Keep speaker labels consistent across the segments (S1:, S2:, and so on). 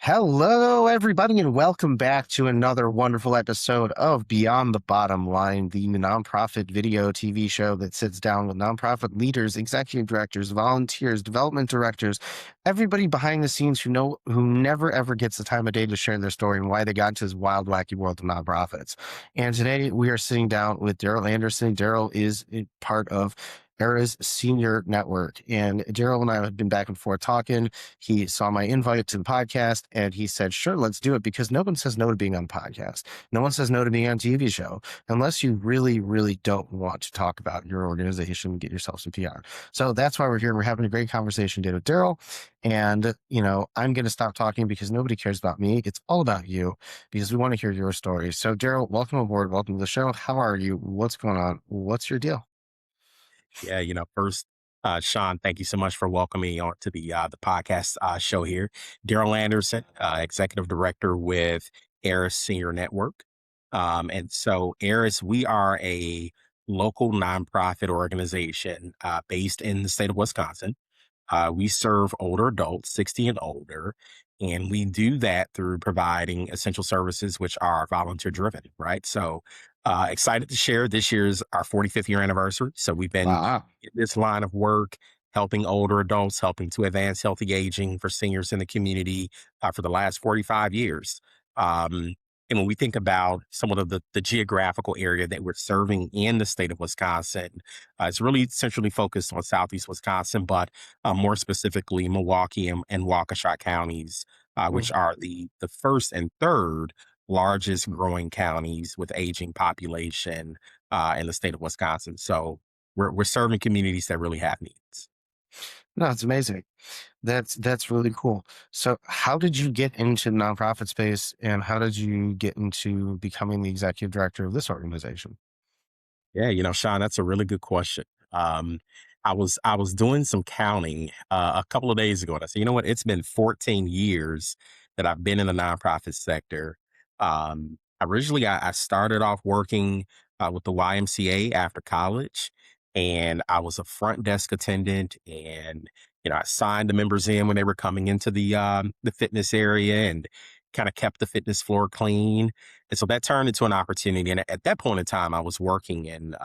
S1: Hello, everybody, and welcome back to another wonderful episode of Beyond the Bottom Line, the nonprofit video TV show that sits down with nonprofit leaders, executive directors, volunteers, development directors, everybody behind the scenes who never ever gets the time of day to share their story and why they got into this wild, wacky world of nonprofits. And today we are sitting down with Daryl Anderson. Daryl is part of ERA's senior network, and Daryl and I have been back and forth talking. He saw my invite to the podcast and he said, sure, let's do it, because no one says no to being on podcast. No one says no to being on TV show unless you really, really don't want to talk about your organization and get yourself some PR. So that's why we're here. We're having a great conversation today with Daryl. And, I'm going to stop talking because nobody cares about me. It's all about you because we want to hear your story. So, Daryl, welcome aboard. Welcome to the show. How are you? What's going on? What's your deal?
S2: Yeah, first, Sean, thank you so much for welcoming me on to the podcast show here. Daryl Anderson, executive director with Eris Senior Network. And so Eris, we are a local nonprofit organization based in the state of Wisconsin. We serve older adults, 60 and older, and we do that through providing essential services, which are volunteer driven, right? So, excited to share this year's our 45th year anniversary. So, we've been
S1: Wow.
S2: in this line of work, helping older adults, helping to advance healthy aging for seniors in the community for the last 45 years. Um, and when we think about some of the geographical area that we're serving in the state of Wisconsin, it's really centrally focused on Southeast Wisconsin, but more specifically Milwaukee and Waukesha counties, which
S1: Mm.
S2: are the first and third largest growing counties with aging population in the state of Wisconsin. So we're serving communities that really have needs.
S1: No, it's amazing. That's really cool. So, how did you get into the nonprofit space, and how did you get into becoming the executive director of this organization?
S2: Yeah, Sean, that's a really good question. Um, I was doing some counting a couple of days ago, and I said, you know what? It's been 14 years that I've been in the nonprofit sector. Originally, I started off working with the YMCA after college, and I was a front desk attendant, and I signed the members in when they were coming into the fitness area, and kind of kept the fitness floor clean, and so that turned into an opportunity. And at that point in time, I was working in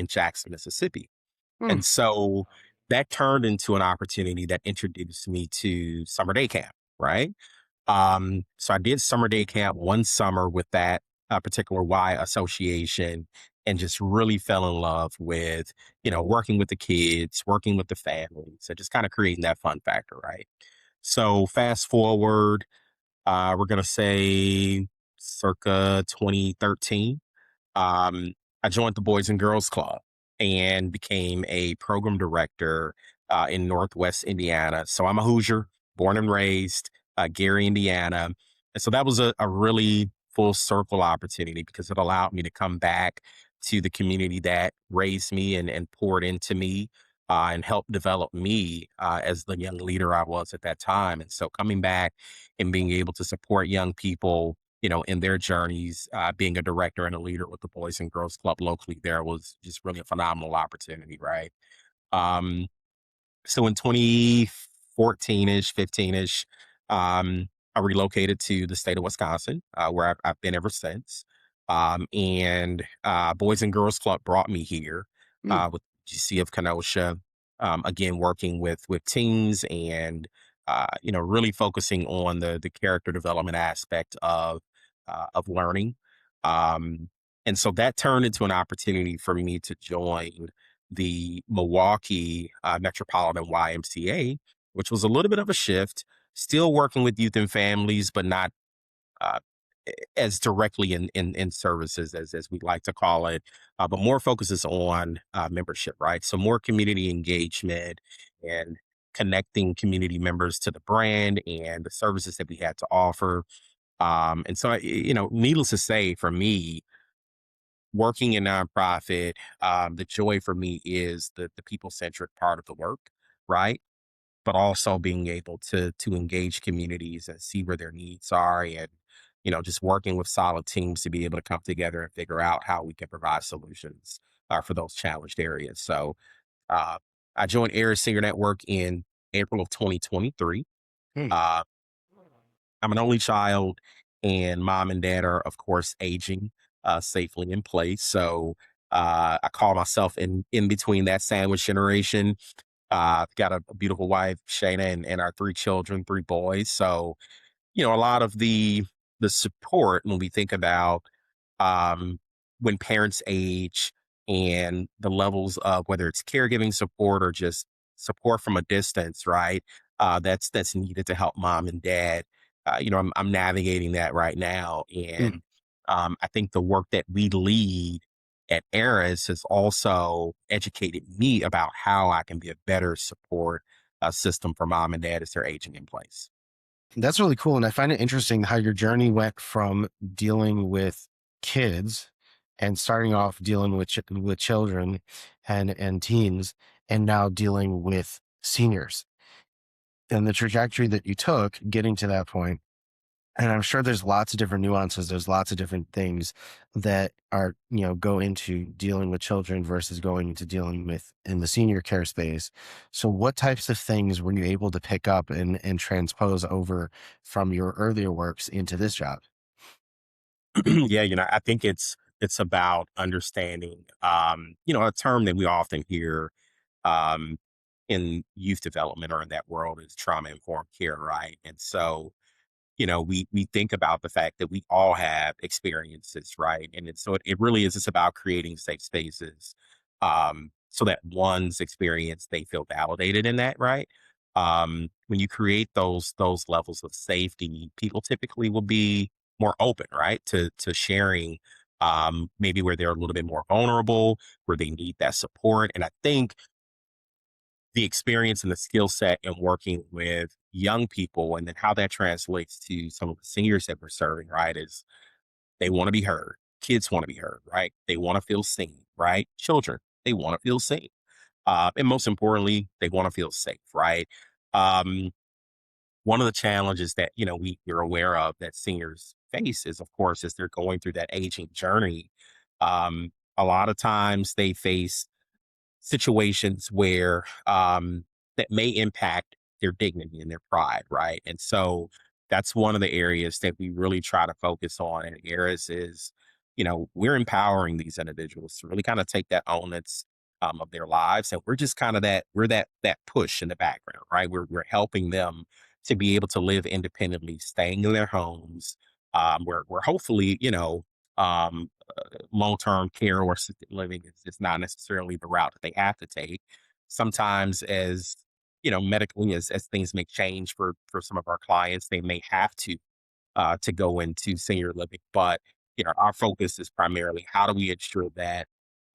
S2: Jackson, Mississippi.
S1: Hmm.
S2: And so that turned into an opportunity that introduced me to summer day camp, right? So I did summer day camp one summer with that particular Y association, and just really fell in love with, working with the kids, working with the families, so just kind of creating that fun factor, right? So fast forward, we're gonna say circa 2013. Um, I joined the Boys and Girls Club and became a program director in Northwest Indiana. So I'm a Hoosier, born and raised, Gary, Indiana. And so that was a really full circle opportunity because it allowed me to come back to the community that raised me and poured into me and helped develop me as the young leader I was at that time. And so coming back and being able to support young people in their journeys, being a director and a leader with the Boys and Girls Club locally there was just really a phenomenal opportunity, right? Um, so in 2014-ish, 15-ish, I relocated to the state of Wisconsin, where I've been ever since. And Boys and Girls Club brought me here
S1: Hmm.
S2: with GC of Kenosha, again, working with teens and, really focusing on the character development aspect of learning. Um, and so that turned into an opportunity for me to join the Milwaukee Metropolitan YMCA, which was a little bit of a shift, still working with youth and families, but not uh, as directly in services as we like to call it, but more focuses on membership, right? So more community engagement and connecting community members to the brand and the services that we had to offer. And so, needless to say, for me, working in nonprofit, the joy for me is the people centric part of the work, right? But also being able to engage communities and see where their needs are, and just working with solid teams to be able to come together and figure out how we can provide solutions for those challenged areas. So uh, I joined Air Senior Network in April of 2023.
S1: Hmm.
S2: Uh, I'm an only child, and mom and dad are, of course, aging safely in place. So I call myself in between that sandwich generation. I've got a beautiful wife, Shayna, and our three children, three boys. So a lot of the support when we think about um, when parents age and the levels of whether it's caregiving support or just support from a distance, right? That's needed to help mom and dad. I'm navigating that right now,
S1: Mm.
S2: and I think the work that we lead at Eris has also educated me about how I can be a better support system for mom and dad as they're aging in place.
S1: That's really cool, and I find it interesting how your journey went from dealing with kids and starting off dealing with with children and teens, and now dealing with seniors, and the trajectory that you took getting to that point. And I'm sure there's lots of different nuances. There's lots of different things that are, go into dealing with children versus going into dealing with in the senior care space. So what types of things were you able to pick up and transpose over from your earlier works into this job?
S2: Yeah, I think it's about understanding a term that we often hear um in youth development or in that world is trauma informed care, right? And so we think about the fact that we all have experiences, right? And it really is just about creating safe spaces, so that one's experience they feel validated in that, right? When you create those levels of safety, people typically will be more open, right, to sharing. Maybe where they're a little bit more vulnerable, where they need that support. And I think the experience and the skill set in working with young people and then how that translates to some of the seniors that we're serving, right, is they want to be heard. Kids want to be heard, right? They want to feel seen, right? Children, they want to feel seen. And most importantly, they want to feel safe, right? Um, One of the challenges that, we're aware of that seniors face is, of course, as they're going through that aging journey, um, a lot of times they face situations where that may impact their dignity and their pride, right? And so that's one of the areas that we really try to focus on in Eris is, we're empowering these individuals to really kind of take that onus of their lives, and we're just kind of that push in the background, right? We're helping them to be able to live independently, staying in their homes. We're hopefully, um, long-term care or assisted living is not necessarily the route that they have to take. Sometimes as medically as things may change for some of our clients, they may have to go into senior living. But our focus is primarily how do we ensure that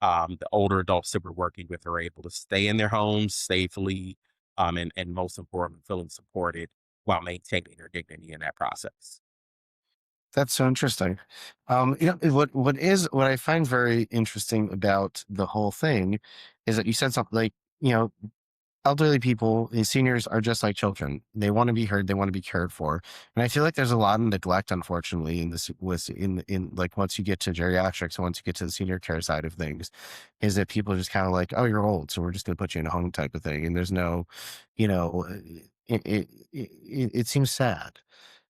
S2: the older adults that we're working with are able to stay in their homes safely, and most importantly, feeling supported while maintaining their dignity in that process.
S1: That's so interesting. What I find very interesting about the whole thing is that you said something like, elderly people, these seniors are just like children. They want to be heard, they want to be cared for. And I feel like there's a lot of neglect, unfortunately, in this was in like once you get to geriatrics, once you get to the senior care side of things, is that people are just kind of like, oh, you're old, so we're just gonna put you in a home type of thing. And there's no, you know, it seems sad.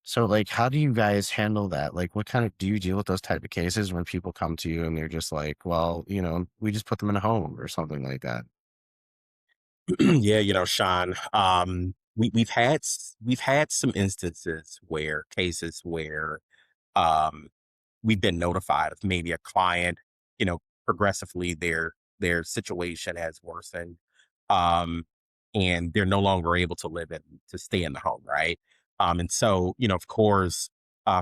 S1: So like how do you guys handle that? Like what kind of do you deal with those type of cases when people come to you and they're just like, well, we just put them in a home or something like that?
S2: Yeah, Sean, we've had some instances where cases where um, we've been notified of maybe a client, progressively their situation has worsened, um, and they're no longer able to live in to stay in the home, right? And so, of course,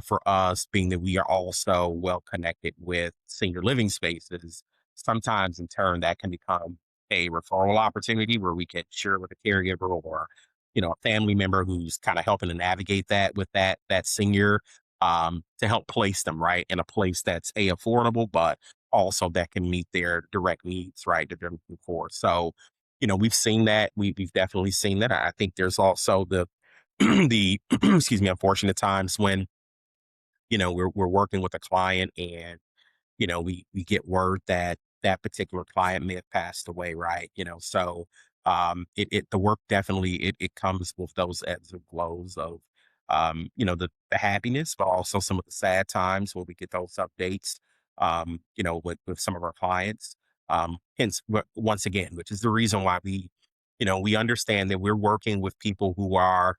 S2: for us, being that we are also well connected with senior living spaces, sometimes in turn that can become a referral opportunity where we can share with a caregiver or a family member who's kind of helping to navigate that with that senior, to help place them right in a place that's affordable, but also that can meet their direct needs, right, that they're looking for. So, we've seen that. We've definitely seen that. I think there's also the the excuse me, unfortunate times when we're working with a client and we get word that that particular client may have passed away, right? So the work definitely it comes with those ebbs and flows of the happiness, but also some of the sad times where we get those updates, with some of our clients. Hence, once again, which is the reason why we understand that we're working with people who are,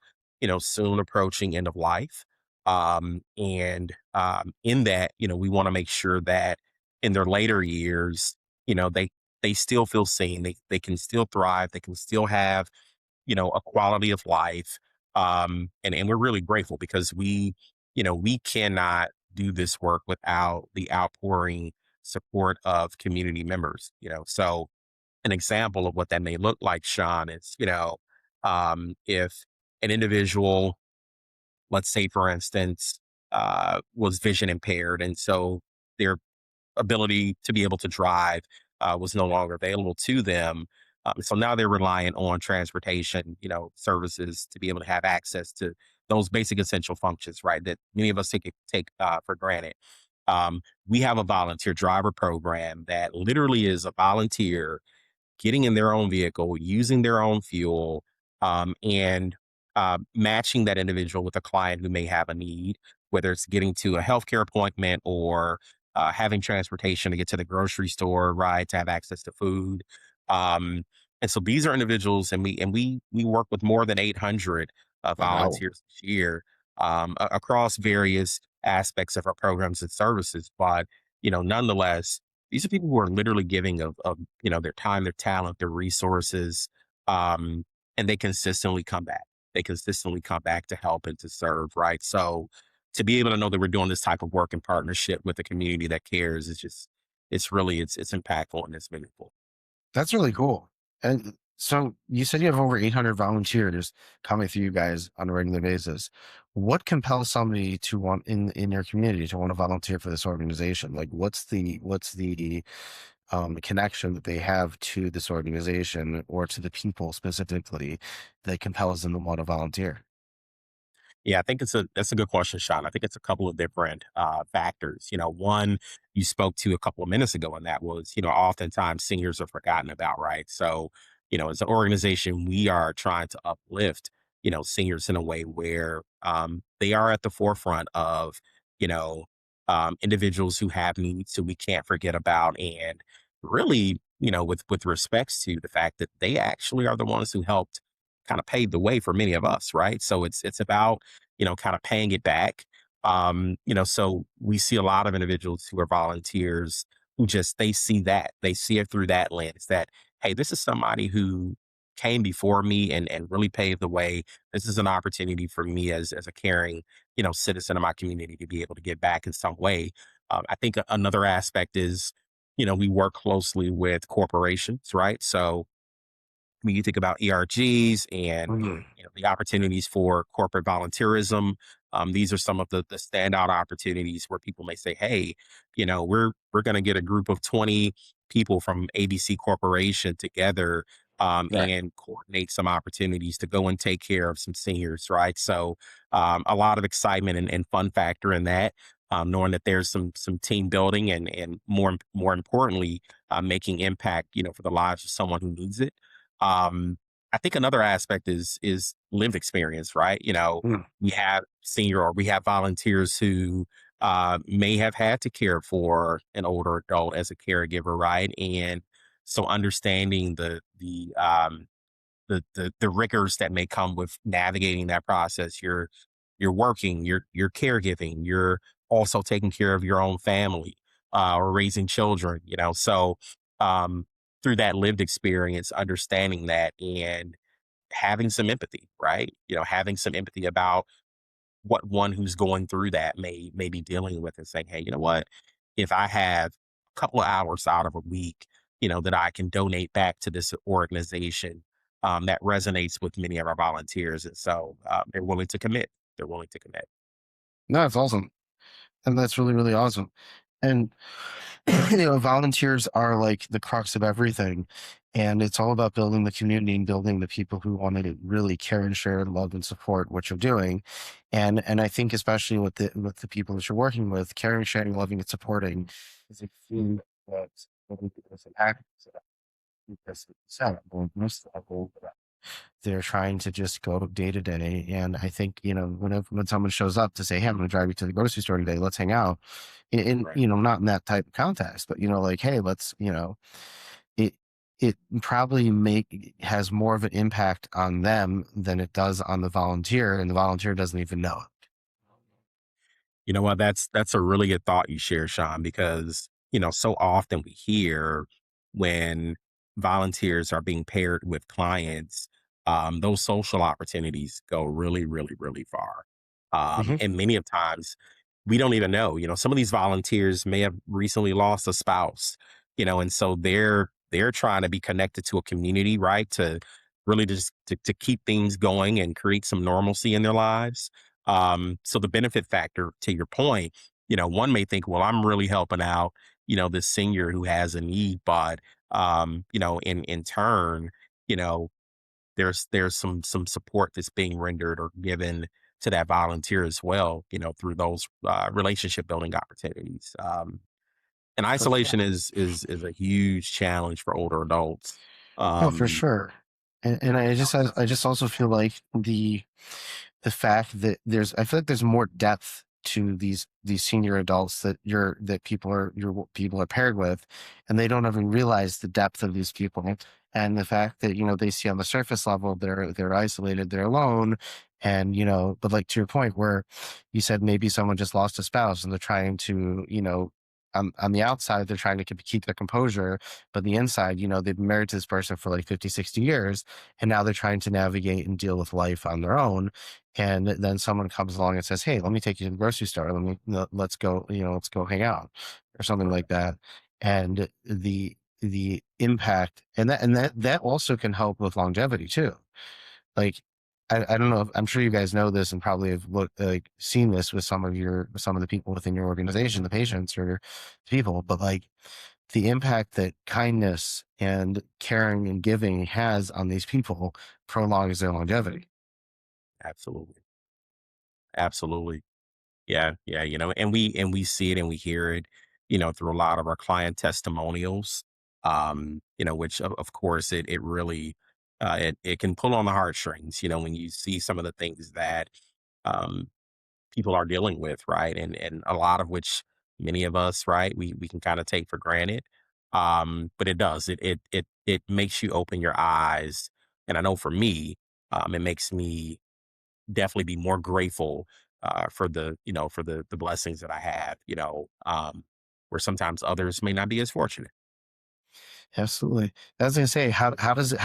S2: soon approaching end of life. And in that, we want to make sure that in their later years, they still feel seen. They can still thrive. They can still have, a quality of life. And we're really grateful because we cannot do this work without the outpouring support of community members. So an example of what that may look like, Sean, is, if an individual, let's say for instance, was vision impaired, and so their ability to be able to drive was no longer available to them. So now they're reliant on transportation, services to be able to have access to those basic essential functions, right? That many of us take for granted. We have a volunteer driver program that literally is a volunteer getting in their own vehicle, using their own fuel, and matching that individual with a client who may have a need, whether it's getting to a healthcare appointment or having transportation to get to the grocery store, right, to have access to food. Um, and so these are individuals, and we work with more than 800
S1: Wow.
S2: volunteers this year across various aspects of our programs and services. But nonetheless, these are people who are literally giving of their time, their talent, their resources, um, and they consistently come back. They consistently come back to help and to serve, right? So to be able to know that we're doing this type of work in partnership with a community that cares is just it's impactful and it's meaningful.
S1: That's really cool. And so you said you have over 800 volunteers coming through you guys on a regular basis. What compels somebody to want in your community to want to volunteer for this organization? Like what's the connection that they have to this organization or to the people specifically that compels them to want to volunteer?
S2: Yeah, I think that's a good question, Sean. I think it's a couple of different factors. One you spoke to a couple of minutes ago, and that was, oftentimes seniors are forgotten about, right? So, as an organization, we are trying to uplift, seniors in a way where they are at the forefront of, you know, individuals who have needs who we can't forget about, and really, with respects to the fact that they actually are the ones who helped kind of pave the way for many of us, right? So it's about kind of paying it back. So we see a lot of individuals who are volunteers who just they see it through that lens that, hey, this is somebody who came before me and really paved the way. This is an opportunity for me as a caring, citizen of my community to be able to give back in some way. I think another aspect is, we work closely with corporations, right? So when you think about ERGs and
S1: Mhm.
S2: the opportunities for corporate volunteerism, these are some of the standout opportunities where people may say, "Hey, we're going to get a group of 20 people from ABC Corporation together
S1: Right.
S2: and coordinate some opportunities to go and take care of some seniors." Right, so a lot of excitement and fun factor in that. Knowing that there's some team building and more importantly, making impact, for the lives of someone who needs it. um, I think another aspect is lived experience, right?
S1: Mm.
S2: We have volunteers who may have had to care for an older adult as a caregiver, right? And so understanding the rigors that may come with navigating that process. You're working, you're caregiving, you're also taking care of your own family or raising children. So um, through that lived experience, understanding that and having some empathy, right? Having some empathy about what one who's going through that may be dealing with and saying, hey, you know what? If I have a couple of hours out of a week, that I can donate back to this organization, that resonates with many of our volunteers. And so they're willing to commit. They're willing to commit.
S1: No, that's awesome. And that's really, really awesome. And volunteers are like the crux of everything. And it's all about building the community and building the people who want to really care and share and love and support what you're doing. And I think especially with the people that you're working with, caring, sharing, loving, and supporting is a key that really is an act because it's They're trying to just go day to day. And I think, when someone shows up to say, "Hey, I'm going to drive you to the grocery store today. Let's hang out,"
S2: Right.
S1: not in that type of context, but, like, hey, let's, it, it probably has more of an impact on them than it does on the volunteer. And the volunteer doesn't even know it.
S2: You know what? That's a really good thought you share, Sean, because so often we hear when volunteers are being paired with clients, those social opportunities go really, really, really far.
S1: Hmm.
S2: And many of times we don't even know. Some of these volunteers may have recently lost a spouse, and so they're trying to be connected to a community, right? To really just to keep things going and create some normalcy in their lives. So the benefit factor, to your point, one may think, well, I'm really helping out, this senior who has a need, but in turn, you know, there's some support that's being rendered or given to that volunteer as well, through those relationship building opportunities. And
S1: For sure.
S2: isolation is a huge challenge for older adults.
S1: No, for
S2: Um,
S1: sure. And I just also feel like the fact that I feel like there's more depth to these senior adults that people are paired with, and they don't even realize the depth of these people. And the fact that, they see on the surface level they're isolated, they're alone, and, but like, to your point where you said maybe someone just lost a spouse and they're trying to, on the outside they're trying to keep their composure, but the inside, they've been married to this person for like 50, 60 years, and now they're trying to navigate and deal with life on their own. And then someone comes along and says, "Hey, let me take you to the grocery store. Let's go, let's go hang out," or something like that. And the impact, and that also can help with longevity too. Like, I don't know. I'm sure you guys know this and probably have seen this with some of the people within your organization, the patients or people, but like the impact that kindness and caring and giving has on these people prolongs their longevity.
S2: Absolutely, absolutely. Yeah, yeah, and we see it and we hear it, through a lot of our client testimonials. Which of course it really it can pull on the heartstrings, when you see some of the things that um people are dealing with, right? And a lot of which many of us, right, we can kind of take for granted. But it does. It makes you open your eyes. And I know for me, it makes me definitely be more grateful for the blessings that I have, where sometimes others may not be as fortunate.
S1: Absolutely. I was gonna say, how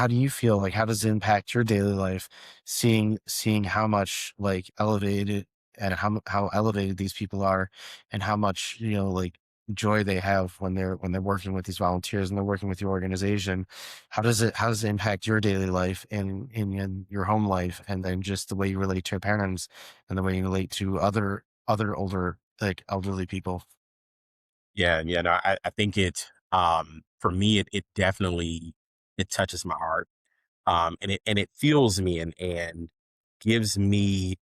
S1: do you feel like how does it impact your daily life seeing how much like elevated and how elevated these people are, and how much, like, joy they have when they're working with these volunteers and they're working with your organization. How does it impact your daily life and in your home life, and then just the way you relate to your parents and the way you relate to other older, like, elderly people?
S2: Yeah, yeah, no, I think for me it definitely it touches my heart. And it fuels me and gives me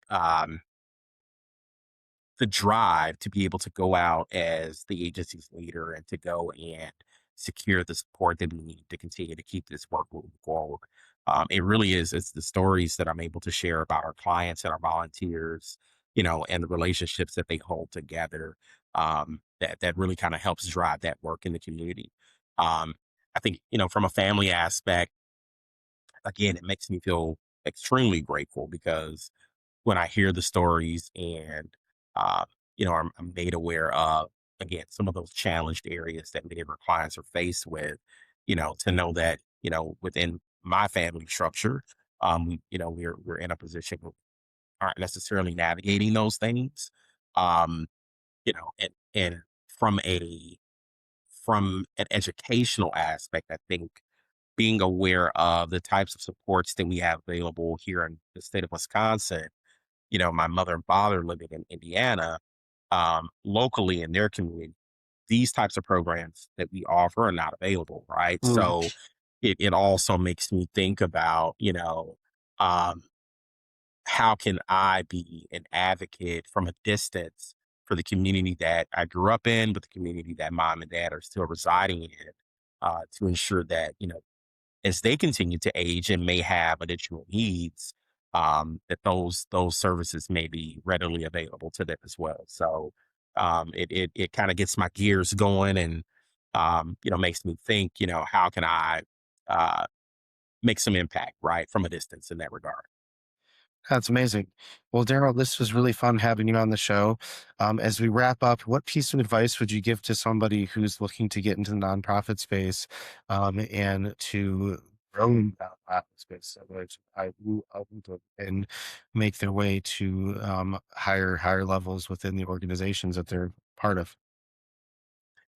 S2: the drive to be able to go out as the agency's leader and to go and secure the support that we need to continue to keep this work moving forward. It really is. It's the stories that I'm able to share about our clients and our volunteers, and the relationships that they hold together. That really kind of helps drive that work in the community. Um, I think from a family aspect, again, it makes me feel extremely grateful because when I hear the stories and, uh, I'm made aware of, again, some of those challenged areas that many of our clients are faced with, to know that, within my family structure, we're in a position where we aren't necessarily navigating those things. Um, and from an educational aspect, I think being aware of the types of supports that we have available here in the state of Wisconsin, my mother and father living in Indiana, locally in their community, these types of programs that we offer are not available, right?
S1: Mm,
S2: So it also makes me think about, um, how can I be an advocate from a distance for the community that I grew up in, but the community that mom and dad are still residing in, to ensure that, as they continue to age and may have additional needs, that those services may be readily available to them as well. So it kind of gets my gears going, and makes me think, how can I uh, make some impact, right, from a distance in that regard.
S1: That's amazing. Well, Daryl, this was really fun having you on the show. As we wrap up, what piece of advice would you give to somebody who's looking to get into the nonprofit space and to grow in that nonprofit space, which and make their way to higher levels within the organizations that they're part of?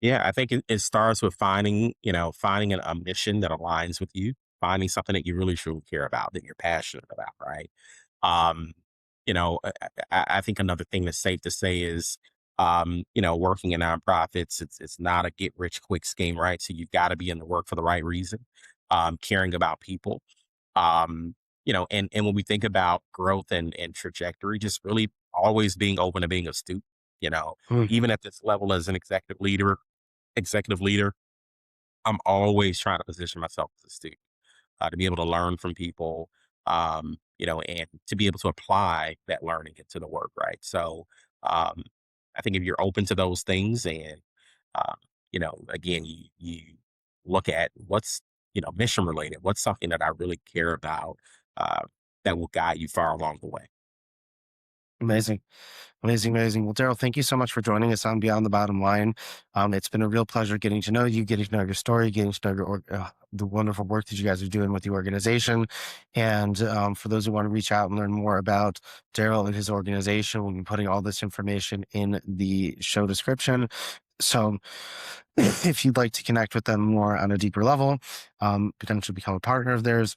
S2: Yeah, I think it starts with finding a mission that aligns with you, finding something that you really truly care about, that you're passionate about, right? Um, I think another thing that's safe to say is, working in nonprofits, it's not a get rich quick scheme, right? So you've got to be in the work for the right reason, caring about people. And when we think about growth and trajectory, just really always being open to being a student, you know,
S1: Mm,
S2: even at this level as an executive leader, I'm always trying to position myself as a student, to be able to learn from people, and to be able to apply that learning into the work, right? So, um, I think if you're open to those things, and, um, again, you look at what's, mission related, what's something that I really care about, uh, that will guide you far along the way.
S1: amazing. Amazing, amazing. Well, Daryl, thank you so much for joining us on Beyond the Bottom Line. It's been a real pleasure getting to know you, getting to know your story, getting to know the wonderful work that you guys are doing with the organization. And for those who want to reach out and learn more about Daryl and his organization, we'll be putting all this information in the show description. So if you'd like to connect with them more on a deeper level, potentially become a partner of theirs,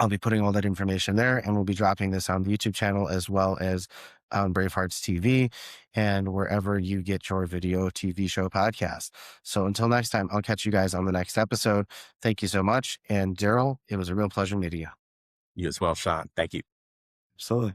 S1: I'll be putting all that information there, and we'll be dropping this on the YouTube channel as well as on Bravehearts TV and wherever you get your video TV show podcast. So until next time, I'll catch you guys on the next episode. Thank you so much. And Daryl, it was a real pleasure meeting you.
S2: You as well, Sean. Thank you.
S1: Absolutely.